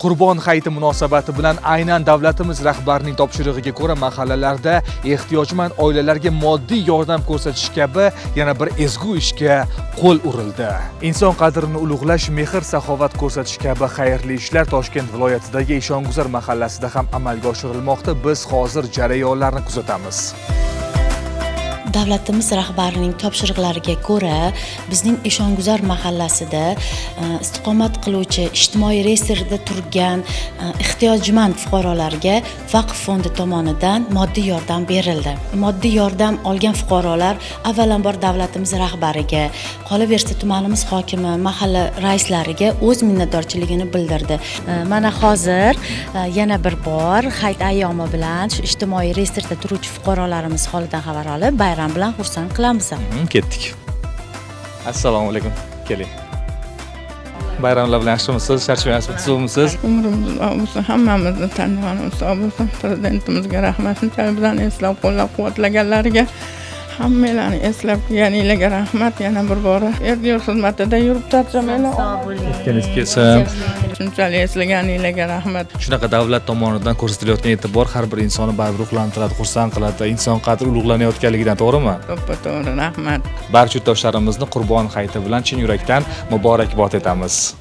Qurbon hayiti munosabati bilan aynan davlatimiz rahbarining topshirig'iga ko'ra mahallalarda ehtiyojmand oilalarga moddiy yordam ko'rsatish kabi yana bir ezgu ishga qo'l urildi. Inson qadrini ulug'lash, mehr-saxovat ko'rsatish kabi xayrli ishlar Toshkent viloyatidagi Eshonguzar mahallasida ham amalga oshirilmoqda. Biz hozir jarayonlarni kuzatamiz. Davlatimiz rahbarining topshiriqlariga ko'ra, bizning Eshonguzar mahallasida istiqomat qiluvchi ijtimoiy reyestrda turgan ehtiyojmand fuqarolarga Vaqf fondi tomonidan moddiy yordam berildi. Moddiy yordam olgan fuqarolar avvalambor davlatimiz rahbariga, qolaversa tumanimiz hokimi, mahalla raislariga o'z minnatdorchiligini bildirdi. Mana hozir yana bir bor hayit ayyomi bilan shu ijtimoiy reyestrda turuvchi fuqarolarimiz holidan xabar olib, bayram bilan xursand qilamiz. Ketdik. Assalomu alaykum. Keling. Bayramlar bilan yaxshimisiz? Charchamayapsizmi? Tuzukmisiz? Umrimiz bo'lsin, hammamizni tanig'animiz bo'lsin. Prezidentimizga rahmat, shunchalik bilan eslab qo'llab-quvvatlaganlariga hammalarni eslab kelganinglarga rahmat. Yana bir bora erdiyor xizmatida yurib charchamaylar. Sog' bo'ling. Ketganiz kelsin. Shunchalik eslaganinglarga rahmat. Shunaqa davlat tomonidan ko'rsatilayotgan e'tibor har bir insonni baribir ruhlantiradi, xursand qiladi. Inson qadri ulug'lanayotganligidan, to'g'rimi? To'ppa-to'g'ri, rahmat. Barcha yurtdoshlarimizni Qurbon hayiti bilan chin yurakdan muborakbod etamiz.